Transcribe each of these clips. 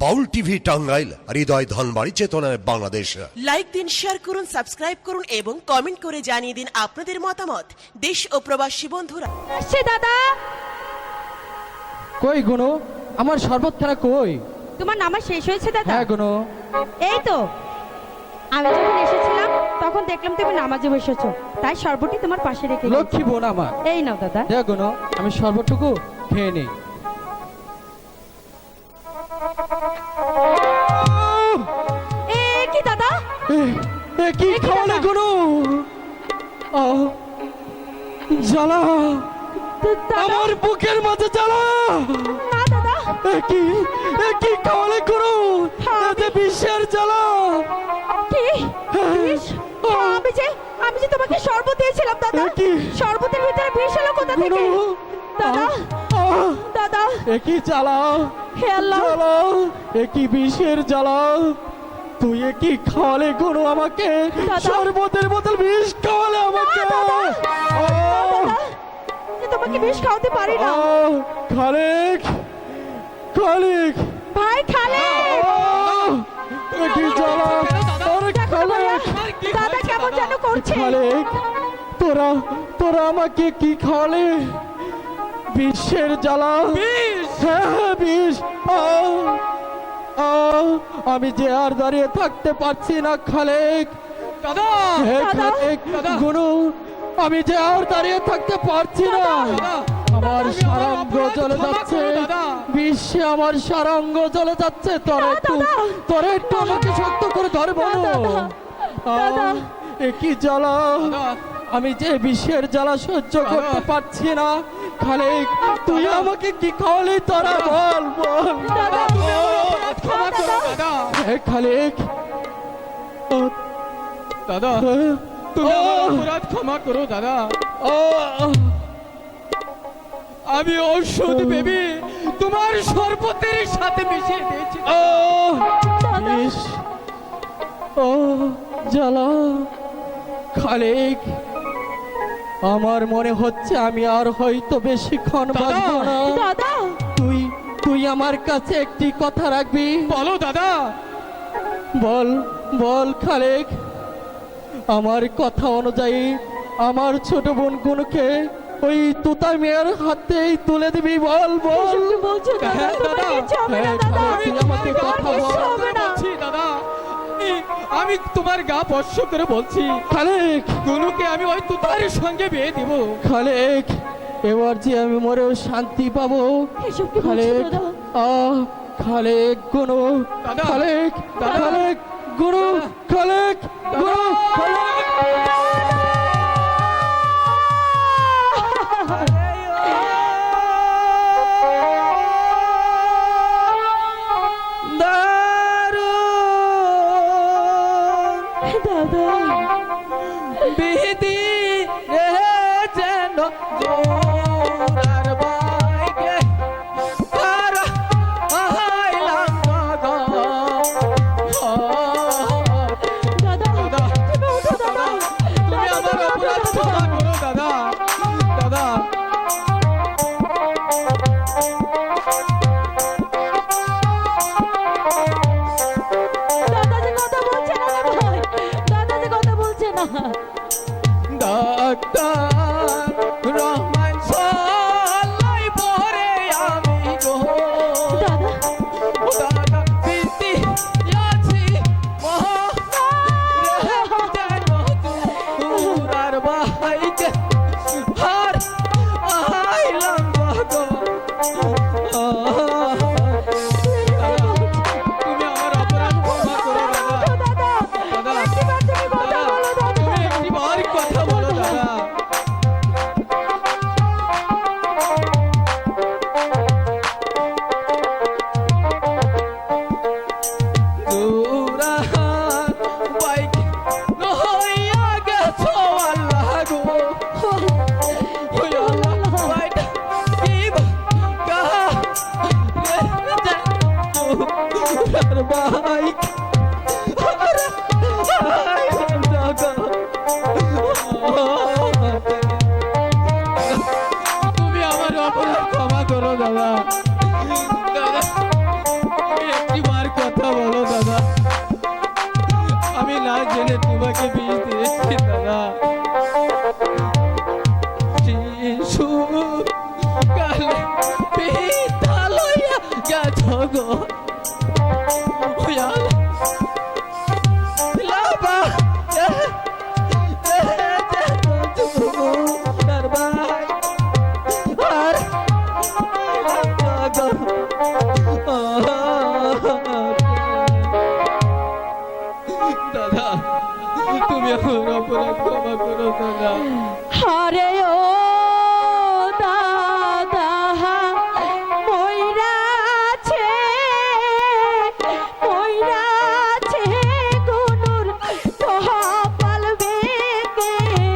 বাউল TV Tangail, হৃদয় ধনবাড়ি, চেতনায় Bangladesh. Like দিন, share করুন, সাবস্ক্রাইব করুন এবং কমেন্ট করে জানিয়ে দিন আপনাদের মতামত। দেশ ও প্রবাসী বন্ধুরা। আসছে দাদা। কই গুনো, আমার শরবত খানা কই? তোমার নামা শেষ হয়েছে দাদা? হ্যাঁ গুনো। এই তো আমি যখন এসেছিলাম তখন দেখলাম তুমি নামাজে বসেছো, তাই শরবতটি তোমার পাশে রেখে দিয়েছি। লক্ষ্মী বোন আমার। এই নাও দাদা। দেখ গুনো, আমি শরবতটুকু খেয়ে নেই। কি দাদা? কি খাওয়ালে গুনো? জ্বালা, আমার বুকের মাঝে জ্বালা। না দাদা। কি খাওয়ালে গুনো? এতে বিষের জ্বালা। কি বিষ? আমি যে তোমাকে শরবত দিয়েছিলাম দাদা, শরবতের ভিতরে বিষ এলো কোথা থেকে? দাদা দাদা, কি জ্বালা, হে আল্লাহ, কি বিষের জ্বালা। তুই কি খাওয়ালে গুনো আমাকে? শরবতের বোতল বিষ খাওয়ালে আমাকে। তোমাকে বিষ খাওয়াতে পারি না। খালেক, খালেক ভাই, খালেক, কি জ্বালা। দাদা কেমন যেন করছে। খালেক, তোরা আমাকে কি খাওয়ালে? বিষের জ্বালা। হ্যাঁ বিষ। আমি যে আর দাঁড়িয়ে থাকতে পারছি না খালেক। দাদা, খালেক গুনু, আমি যে আর দাঁড়িয়ে থাকতে পারছি না। আমার সারাঙ্গ জ্বলে যাচ্ছে, বিশ্বে আমার সারাঙ্গ জ্বলে যাচ্ছে। তোরা একটু আমাকে শক্ত করে ধরে বলো। কি জ্বালা, আমি যে বিষের জ্বালা সহ্য করতে পারছি না। খালেক, তুই আমাকে কি খাওয়ালি? তোরা বল বল। ক্ষমা করো দাদা। খালেক, দাদা, তুমি আমার অপরাধ ক্ষমা করো দাদা। আমি ঔষধ ভেবে তোমার শরবতের সাথে মিশিয়ে দিয়েছি। বিষ, জ্বালা। খালেক, আমার মনে হচ্ছে আমি আর হয়তো বেশিক্ষণ বাঁচবো না। দাদা, তুই আমার কাছে একটি কথা রাখবি। বলো দাদা। বল বল খালেক, আমার কথা অনুযায়ী আমার ছোট বোন গুনুকে ওই তুতা মেয়ের হাতেই তুলে দিবি। বল বল। বলছো দাদা? হ্যাঁ, দাদা। তুই আমাকে কথা বল। বলছি দাদা, আমি তোমার গা স্পর্শ করে বলছি, খালেক, গুনুকে আমি ওই তুতার সঙ্গে বিয়ে দিব। খালেক, এবার যে আমি মরেও শান্তি পাবো। এসব কি বলছো খালেক, দাদা? খালেক গুনু, দাদা, খালেক, দাদা, খালেক গুনু, খালেক গুনু, খালেক। দাদা, বিধি রে যেন জোড়ার বাইকে পার আইলাম গো। দাদা, দাদা, তুমি উঠো দাদা। তুমি আমার অপরাধ ক্ষমা করো দাদা। দাদা, দাদা যে কথা বলছে না রে ভাই, দাদা যে কথা বলছে না। ডাক্তার রহমান সাল্লাই পরে আমি গো। দাদা, দাদা, বিধি আছি যেন জোড়ার বাইকে পার আইলাম গো। তুমি আমার অপরাধ ক্ষমা করো দাদা। দাদা, একবার তুমি কথা বলো দাদা। তুমি একটিবার কথা বলো দাদা। জোড়ার বাইকে লইয়া গেছো আল্লাহ গো। ওই আল্লাহ বাইটা কি কাহা জোড়ার বাইকে তুমি আমার অপরাধ ক্ষমা করো দাদা। দাদা, তুমি একটি দাদা তুমি আমার অপরাধ ক্ষমা করো দাদা। আরে ও দাদা ময়রাছে গুনুর কপাল বেঁকেছে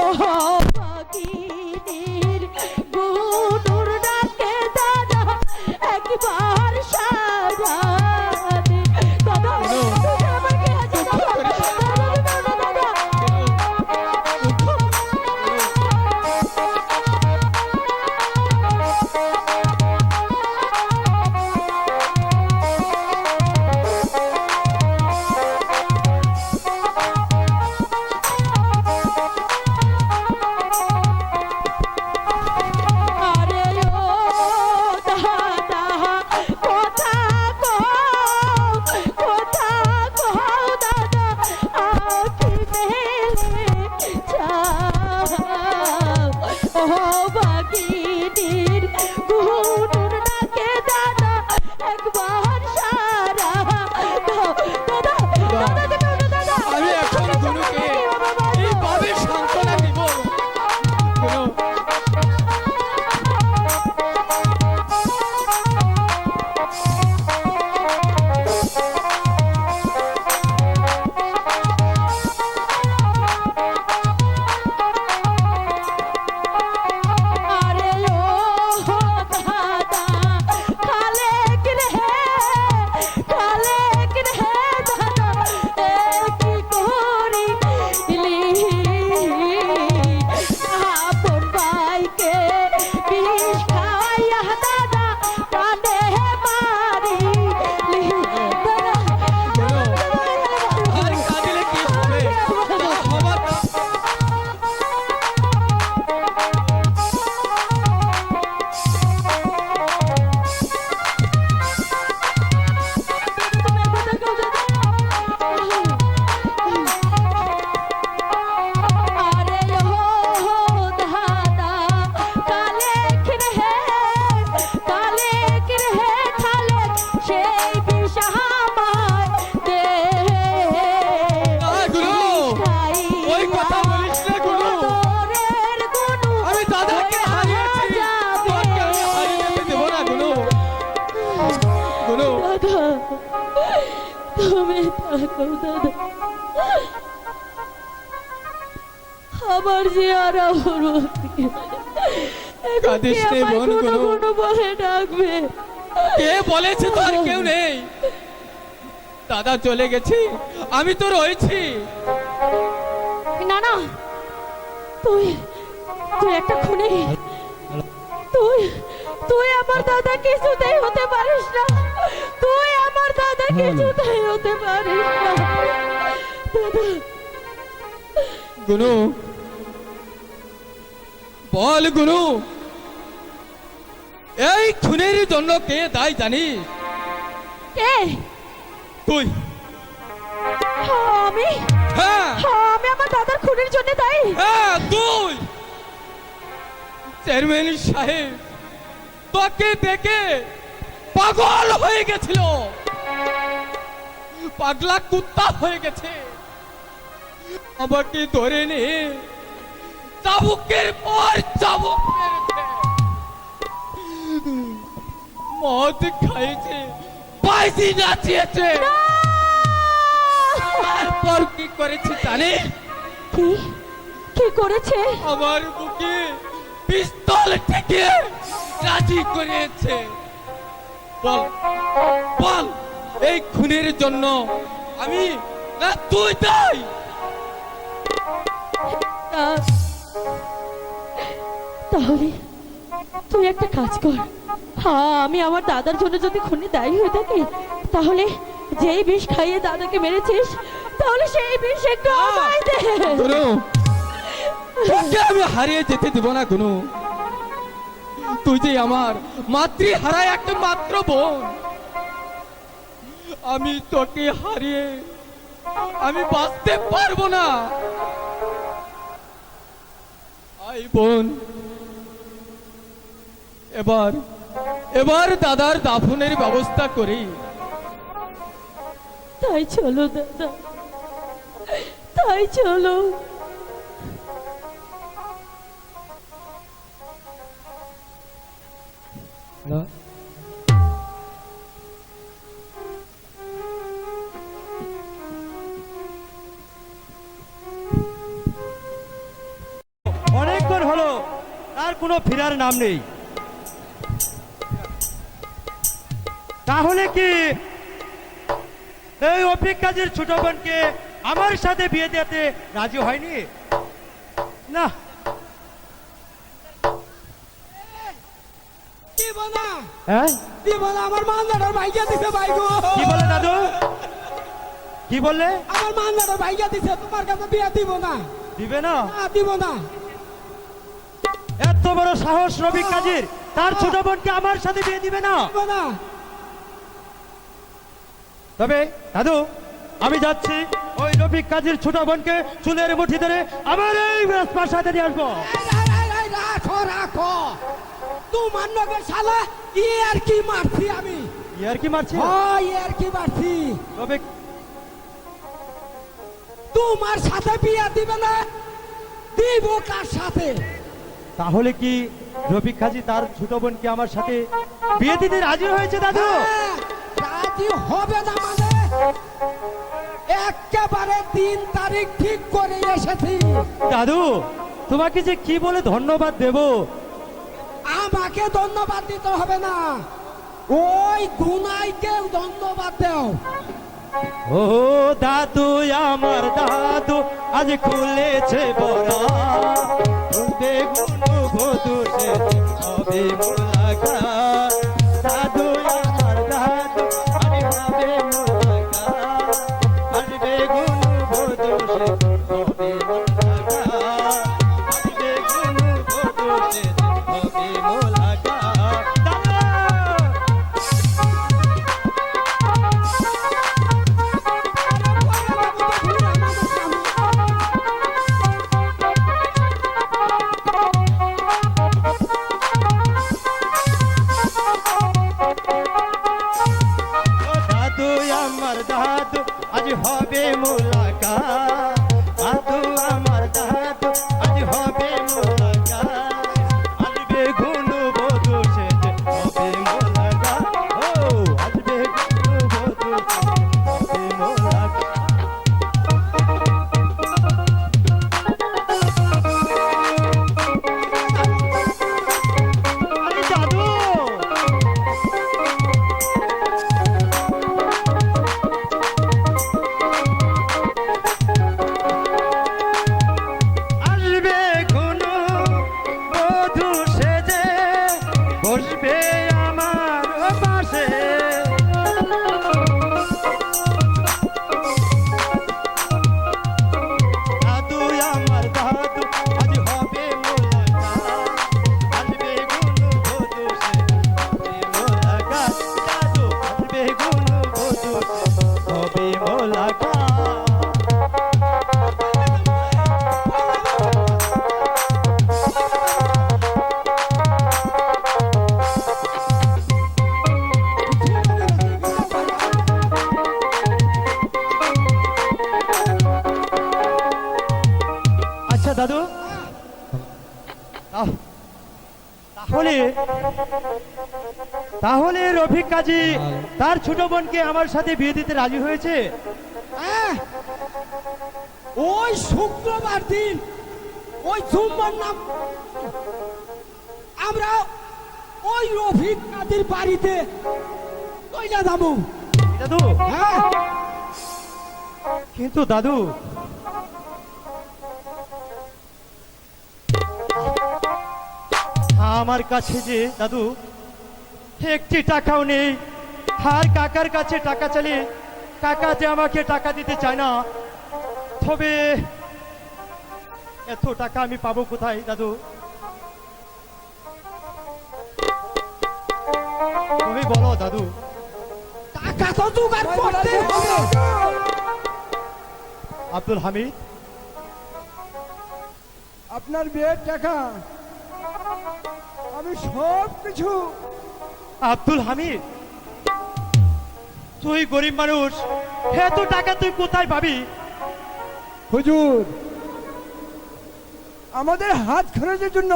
ও ভগিনীর গুনুর ডাকে দাদা একবার সারা দে। দাদা তুমি আমাকে আছে দাদা আরে ও দাদা কথা কও দাদা আখি মেলে যাও ও বাগিনীর গুনুর ডাকে দাদা একবার সারা দাও। দাদা দাদা আমি এখন গুনুকে এইভাবে সান্ত্বনা দিব। গুনু আরে ও দাদা খালেক রে দাদা কি করিলি আপন ভাইকে বিষ খাইয়া দাদা কানে মারিলি আর কাঁদিলে কি হবে? ক্ষমা আরে ও দাদা কালেক রে খালেক সেই বিষ আমায় দে গুনু ওই কথা বলিস না গুনু। তোরের গুনু আমি দাদাকে হারিয়েছি, তোকে আমি হারিয়ে যেতে দেব না গুনু। গুনু দাদা তুমি থাকো দাদা আমার যে আর কাঁদিস নে বোন, গুনু। কোনো বলে ডাকবে কে বলেছে তোর কেউ নেই? দাদা চলে গেছে, আমি তো রয়েছি। না না তুই একটা খুনি তুই আমার দাদা কিছুতেই হতে পারিস না তুই আমার দাদা কিছুতেই হতে পারিস না দাদা গুনু বল গুনু, এই খুনের জন্য কে দায় জানিস? কে তুই। আমি হ্যাঁ আমি আমার দাদার খুনের জন্য দায়ী হ্যাঁ তুই। চেয়ারম্যান সাহেব তোকে দেখে পাগল হয়ে গেছিল, পাগলা কুত্তা হয়ে গেছে। আমাকে ধরে নিয়ে চাবুকের পর চাবুক মেরেছে, মদ খাইছে, বাইসি নাচিয়েছে। তারপর কি করেছে জানিস? কি করেছে আমার বুকে পিস্তল থেকে রাজি করিয়েছে। বল বল এই খুনের জন্য আমি না তুই দায়ী? তাহলে তুই একটা কাজ কর, হ্যাঁ আমি আমার দাদার জন্য যদি খুনে দায়ী হয়ে থাকি তাহলে যেই বিষ খাইয়ে দাদাকে মেরেছিস তাহলে সেই বিষ একটু আমায় দে। গুনু তোকে আমি হারিয়ে যেতে দেব না গুনু। তুই যে আমার মাতৃহারা একটা মাত্র বোন, আমি তোকে হারিয়ে আমি বাঁচতে পারবো না। আই বোন, এবার এবার দাদার দাফনের ব্যবস্থা করি। তাই চলো দাদা, তাই চলো। অনেকক্ষণ হলো, তার কোনো ফেরার নাম নেই। তাহলে কি এই অফিক কাজের ছোট বোনকে আমার সাথে বিয়ে দিতে রাজি হয়নি? না, দিব না, হ্যাঁ দিব না, আমার মান্দাটার ভাইয়া দিছে ভাই গো। কি বলে দাদু? কি বললে? আমার মান্দাটার ভাইয়া দিছে, তোমার কাছে বিয়ে দিব না। দিবে না? দিব না। এত বড় সাহস রফিক কাজীর, তার ছোট বোনকে আমার সাথে বিয়ে দিবে না? দিব না। তবে দাদু, আমি যাচ্ছি ওই রফিক কাজীর ছোট বোনকে চুলের মুঠি ধরে আমার এই রাজপ্রাসাদে নিয়ে আসবো। রাখো রাখো, তোমার নগে শালা আর কি মারছি আমি। ইয়ার কি মারছি? আর কি মারছি। রফিক, তোমার সাথে বিয়ে দিবে না, দিব কার সাথে? তাহলে কি রফিক কাজী তার ছোট বোনকে আমার সাথে বিয়ে দিতে রাজি হয়েছে দাদু? হ্যাঁ, রাজি হবে না মানে একেবারে দিন তারিখ ঠিক করে এসেছি। দাদু, তোমাকে যে কি বলে ধন্যবাদ দেব। আমাকে ধন্যবাদ দিতে হবে না, ওই গুনাইকে ধন্যবাদ দাও। ও দাদু, আমার দাদু আজ খুলেছে বড়া, বেগুন বধু সে হবে মোলাকাত। দাদু, আমার দাদু আজ হবে মোলাকাত, আজ বেগুন বধু সে হবে মোলাকাত, আজ বেগুন বধু সে হবে মোলাকাত। দাদু, দাদু, আমার দাদু আজ হবে মোলাকাত। দাদু, আমার দাদু আজ হবে মোলাকাত, আজ বেগুন বধু সেজে হবে মোলাকাত। ও আজ বেগুন বধু সেজে হবে মোলাকাত। আরে দাদু, আসবে কোনো বধূ সেজে, বসবে আমার পাশে। দাদু, আমার দাদু আজ হবে মোলাকাত, আসবে কোনো বধূ সেজে হবে মোলাকাত। দাদু, আসবে কোনো বধূ সেজে হবে মোলাকাত। আচ্ছা দাদু, তাহলে তাহলে রফিক কাজী তার ছোট বোনকে আমার সাথে বিয়ে দিতে রাজি হয়েছে? হ্যাঁ, ওই শুক্রবার দিন ওই জুম্মার নাম আমরা ওই রফিক কাদের বাড়িতে কইলা যাবো। দাদু, হ্যাঁ, কিন্তু দাদু, আমার কাছে যে দাদু একটি টাকাও নেই। আর কাকার কাছে টাকা চালিয়ে কাকা যে আমাকে টাকা দিতে চায় না। তবে এত টাকা আমি পাবো কোথায় দাদু? তুমি বলো দাদু। টাকা তো জোগাড় করতে হবে। আব্দুল হামিদ, আপনার বিয়ের টাকা আমি সব কিছু আব্দুল হামিদ, তুই গরিব মানুষ, এত টাকা তুই কোথায় পাবি? হুজুর, আমাদের হাত খরচের জন্য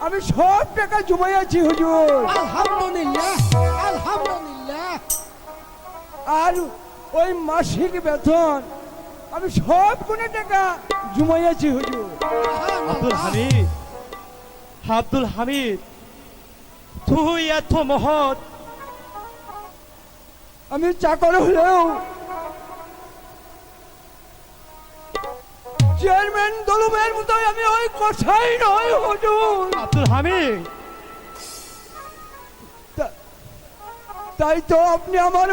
আমি সব টাকা জমাইয়াছি হুজুর। আলহামদুলিল্লাহ, আলহামদুলিল্লাহ। আর ওই মাসিক বেতন আমি সব কোনো টাকা জমাইয়াছি হুজুর। আব্দুল হামিদ, আব্দুল হামিদ, তুই এত মহৎ। আমি চাকর হলেও চেয়ারম্যান দলবের মতো আমি ওই কথাই নয় হুজুর। আব্দুল হামিদ, তাই তো আপনি আমার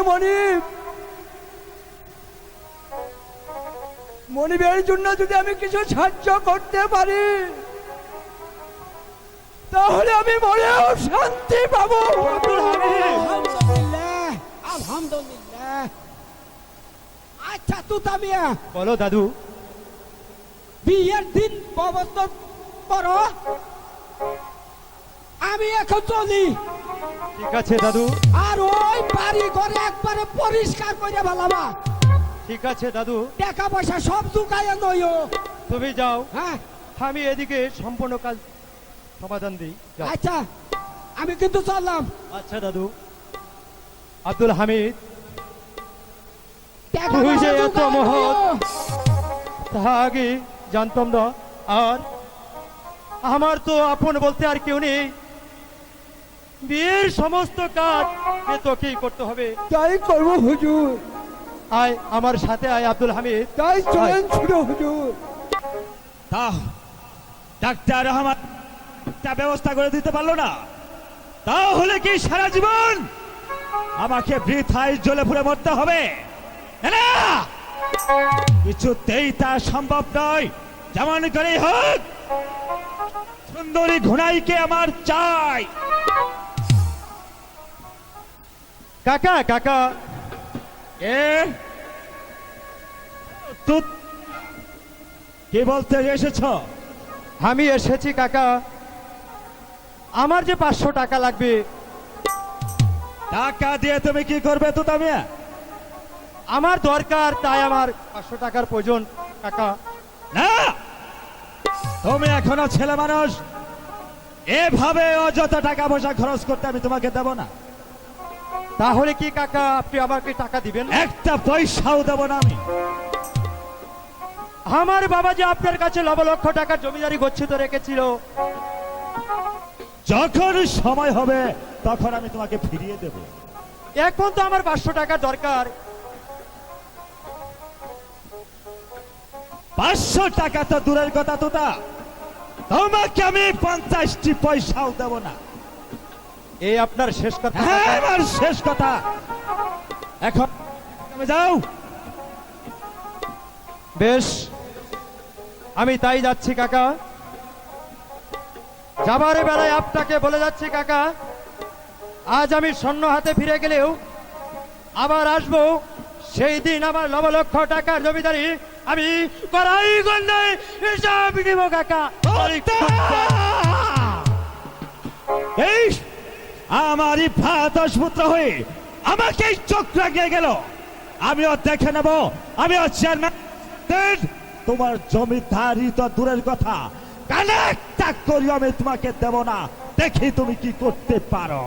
মনিবের জন্য যদি আমি কিছু সাহায্য করতে পারি তাহলে আমি মনেও শান্তি পাবো। আব্দুল হামিদ, আলহামদুলিল্লাহ, আলহামদুলিল্লাহ। আচ্ছা তুতা মিয়া, বলো দাদু। বিয়ের দিন ব্যবস্থা করো, আমি এখন চলি। ঠিক আছে দাদু, আর ওই বাড়ি ঘরে একবারে পরিষ্কার করে ভালাবা। ঠিক আছে দাদু, টাকা পয়সা সব জুগাইয়া নইও। তুমি যাও, হ্যাঁ, আমি এদিকে সম্পূর্ণ কাজ সমাধান দিই। যাও। আচ্ছা আমি কিন্তু চললাম। আচ্ছা দাদু। আব্দুল হামিদ, টাকা তুই যে পয়সা এত জোগাড় মহৎ, করিও। তা আগে জানতাম না। আর আমার তো আপন বলতে আর কেউ নেই। বিয়ের সমস্ত কাজ এ তোকেই করতে হবে। তাই করবো হুজুর, আয় আমার সাথে আয় আব্দুল হামিদ। তাই চলেন ছোট হুজুর। ডাক্তার আমার একটা ব্যবস্থা করে দিতে পারলো না, তাহলে কি সারা জীবন আমাকে বৃথায় জ্বলে পুড়ে মরতে হবে? না, কিছুতেই তা সম্ভব নয়। যেমন করেই হোক সুন্দরী ঘোড়াইকে আমার চাই। কাকা, কাকা, এ তুই কি বলতে এসেছ? আমি এসেছি কাকা। আমার যে 500 টাকা লাগবে। টাকা দিয়ে তুমি কি করবে তুতা মিয়া? আমার দরকার, তাই আমার 500 টাকার প্রয়োজন কাকা। না, তুমি এখনো ছেলে মানুষ, এভাবে অযথা টাকা পয়সা খরচ করতে আমি তোমাকে দেব না। তাহলে কি কাকা আপনি আমাকে টাকা দিবেন? একটা পয়সাও দেব না আমি। আমার বাবা যে আপনার কাছে লক্ষ টাকার জমিদারি গচ্ছিত রেখেছিল, যখন সময় হবে তখন আমি তোমাকে ফিরিয়ে দেব। এখন তো আমার 500 টাকার দরকার। 500 টাকা তো দূরের কথা তোতা, তোমাকে আমি 50টি পয়সাও দেব না। এই আপনার শেষ কথা? হ্যাঁ, আমার শেষ কথা। এখন তুমি যাও। বেশ, আমি তাই যাচ্ছি কাকা। যাবার বেলায় আপনাকে বলে যাচ্ছি কাকা, আজ আমি শূন্য হাতে ফিরে গেলেও আবার আসবো। সেই দিন আমার লক্ষ টাকার জমিদারি আমি করাই গন্ডায় হিসাব দিব কাকা। এই আমার ইফাতস পুত্র হয়ে আমাকে চোখ লাগিয়ে গেল। আমিও দেখে নেব, আমিও চেয়ারম্যান। তোমার জমিদারি তো দূরের কথা, কানেক্ট করিও আমি তোমাকে দেব না। দেখি তুমি কি করতে পারো।